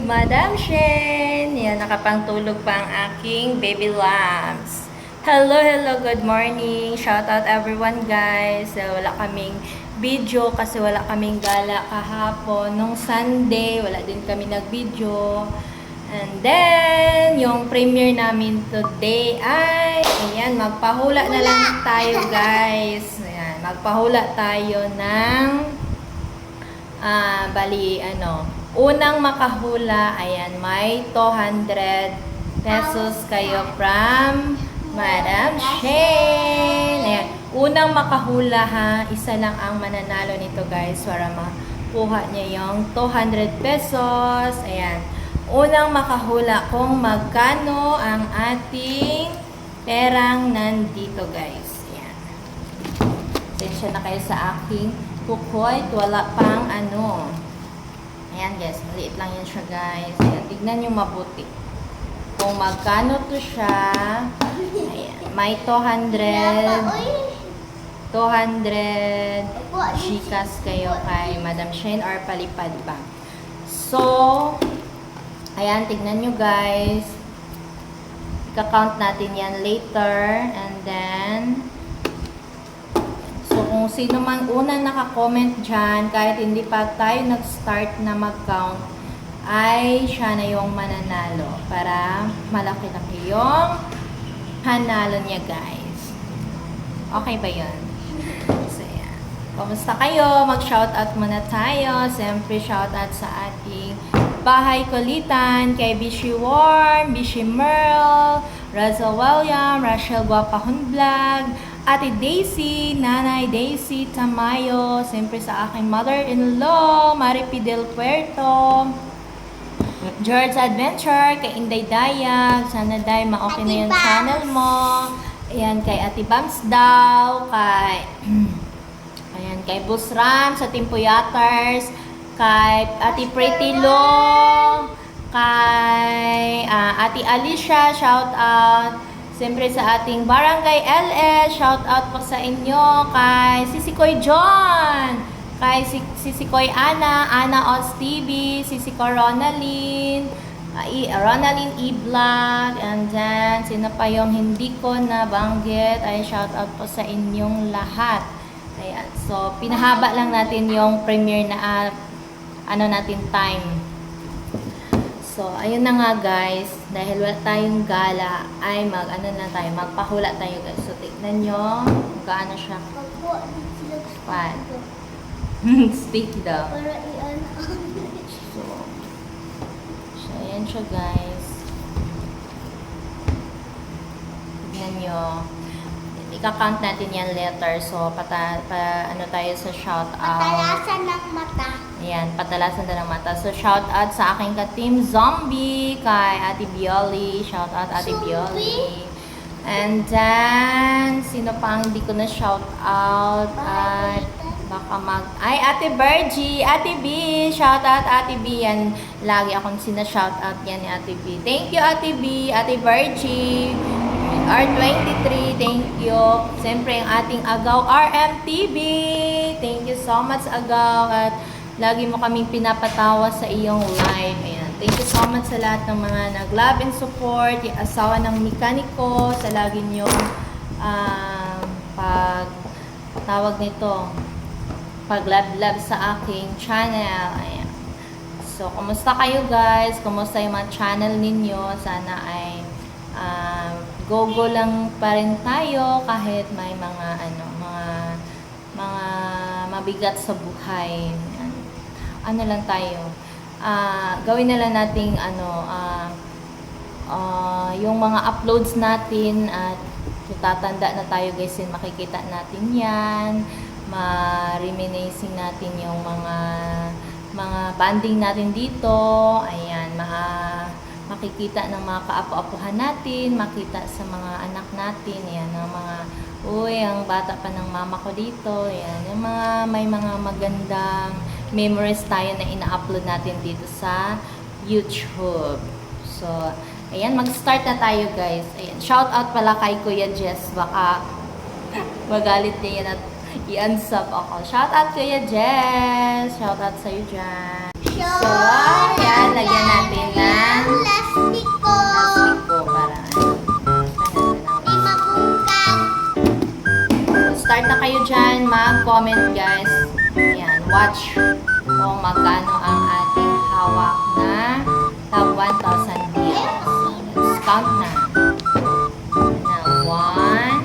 Madam Shen. Yan, nakapangtulog pa ang aking baby lambs. Hello, good morning. Shout out everyone guys. Wala kaming video kasi wala kaming gala kahapon. Nung Sunday, wala din kami nag-video. And then, yung premiere namin today ay, ayan, magpahula na lang tayo guys. Ayan, magpahula tayo ng, unang makahula, ayan, may 200 pesos kayo from Madam Shane. Ayan, unang makahula ha, isa lang ang mananalo nito guys para makuha niya yung 200 pesos. Ayan, unang makahula kung magkano ang ating perang nandito guys. Ayan. Sensya na kayo sa aking kukoy. Wala pang ano. Ayan guys, maliit lang yan siya guys. Ayan, tignan nyo mabuti. Kung magkano to siya. Ayan, may 200 Gcash kayo kay Madam Shane or palipad pa. So, ayan, tignan nyo guys. Ika-count natin yan later. And then, so kung sino man una naka-comment dyan, kahit hindi pa tayo nag-start na mag-count, ay siya na yung mananalo. Para malaki-laki yung panalo niya guys. Okay ba yun? So, ayan. Kumusta kayo? Mag-shoutout muna tayo. Siyempre, shoutout sa ating Bahay Kulitan, kay Bishi Warm, Bishi Merl, Razel William, Rachel Guapahon Vlog, Ate Daisy, Nanay Daisy Tamayo, siyempre sa aking mother-in-law, Maripi del Puerto, George Adventure, kay Inday Dayag, sana day ma-okay na yung channel mo. Ayan, kay Ate Bams daw, kay ayan, kay Busram sa Team Puyaters, kay Ate Pretty Lo, kay Ate Alicia, shout out. Siyempre sa ating Barangay LS, shout out po sa inyo. Kay Sisikoy John, kay Sisikoy Ana, Ana Oz TV, Sisikoy Ronaldine, Ronaldine E-Vlog, and then sino pa yung hindi ko nabanggit, ay shout out po sa inyong lahat. Ayan, so pinahaba lang natin yung premiere na natin time. So, ayun na nga guys, dahil wala tayong gala, ay magpahula tayo guys. So, tignan nyo kung gaano siya. Pan. Stick daw. So, ayan siya guys. Tignan nyo. Ika-count natin yan later. So, tayo sa shout out. Patalasan ng mata. Ayan, patalasan na ng mata. So, shout out sa aking ka-team Zombie, kay Ate Bioli. Shout out Ate Bioli. And then, sino pa ang hindi ko na shout out? At baka Ate Bergie, Ate B. Shout out Ate B. Yan, lagi akong sina-shout out yan ni Ate B. Thank you Ate B, Ate Bergie. R23, thank you. Siyempre, ang ating Agaw RMTV. Thank you so much, Agaw. At lagi mo kaming pinapatawa sa iyong live. Ayan. Thank you so much sa lahat ng mga nag-love and support. Yung asawa ng mekaniko, sa lagi nyo pag-love sa aking channel. Ayan. So, kumusta kayo guys? Kumusta yung mga channel ninyo? Sana ay go-go lang pa rin tayo kahit may mga mabigat sa buhay. Ano lang tayo. Gawin na lang nating yung mga uploads natin at tatanda na tayo guys, makikita natin yan. Ma-reminiscing natin yung mga banding natin dito. Ayan, makikita ng mga kaapo-apuhan natin, makita sa mga anak natin, yan, ng mga, ang bata pa ng mama ko dito, yan, yung may mga magandang memories tayo na ina-upload natin dito sa YouTube. So, ayan, mag-start na tayo guys. Ayan, shout out pala kay Kuya Jess, baka magalit niya yan at i-unsub ako. Shout out Kuya Jess, shout out sa'yo dyan. So, ayan. lagyan natin ng Plastic ko. plastic ko para start na kayo dyan, mag-comment guys. Ayan, watch kung magkano ang ating hawak na tag 1,000 bills. So, let's count na. Now, 1,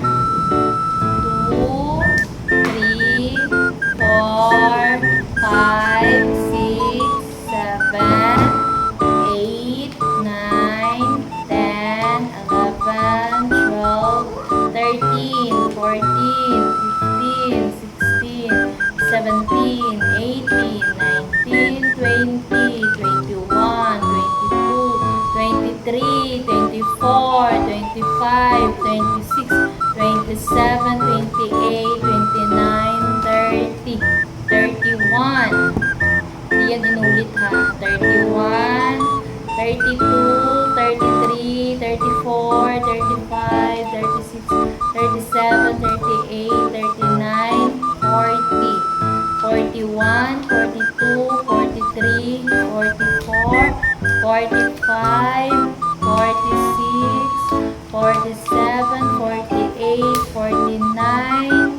2, 3, 4, 5, 6, 7, 8, 9, 10, 11, 12, 13, 14, 15, 16, 17, 18, 19, 20, 21, 22, 23, 24, 25, 26, 27, 28, 29, 30, 31. Hindi yan inulit ha. 31, 32, 33, 34, 35, 36, 37, 38, 39, 40, 41, 42, 43, 44, 45, 46, 47, 48, 49,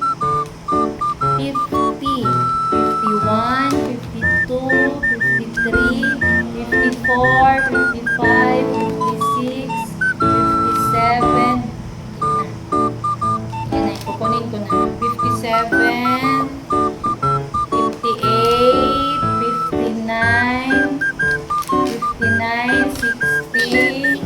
50, 51, 52, 53, 54, 55, 56, 57. Yan na, kukunin ko na. 57, 58, 59, 59, 60,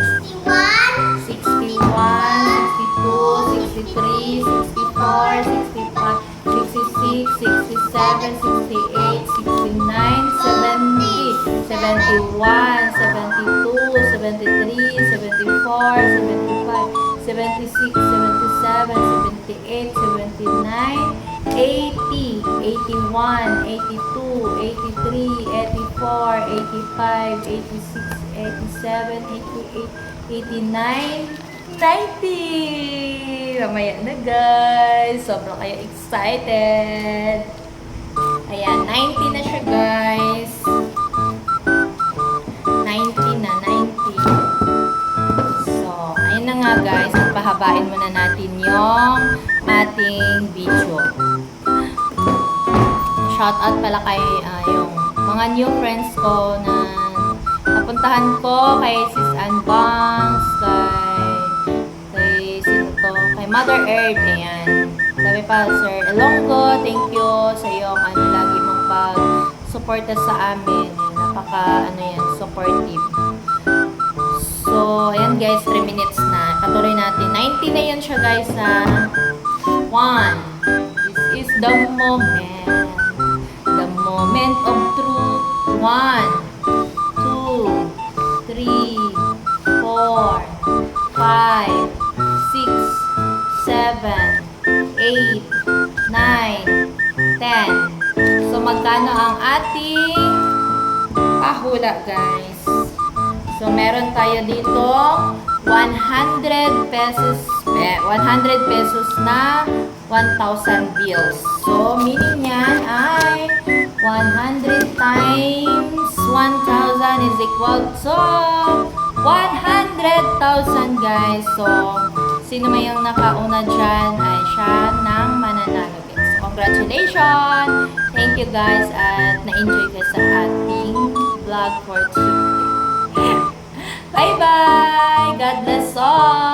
61, 62, 63, 64, 65, 66, 67, 68, 69, 70, 71, 72, 73, 74, 75, 76, 77, 78, 79, 80, 81, 82, 83, 84, 85, 86, 87, 88, 89, 90! Mamaya na guys. Sobrang kayo excited. Ayan, 90 na siya guys. 90 na, 90. So, ayun na nga guys. Pahabain muna natin yung ating video. Shoutout pala kay yung mga new friends ko na napuntahan ko kay Sis Ann Bangs, kay sino to? Kay Mother Earth, ayan. Sabi pa, Sir Elongo, thank you sa iyong lagi mong pag-suporta sa amin. Supportive. So, ayan guys, 3 minutes na. Patuloy natin. 90 na yan siya guys ha. 1. This is the moment. The moment of truth. 1, 2, 3, 4, 5, 6, 7, 8, 9, 10. So, magkano ang ating pahula, guys? So, meron tayo dito 100 pesos na 1,000 bills. So, meaning yan ay 100 times 1,000 is equal to 100,000 guys. So, sino may yung nakauna dyan ay siya ng mananalo guys. So, congratulations! Thank you guys at na-enjoy kayo sa ating vlog for today. Bye-bye! God bless all!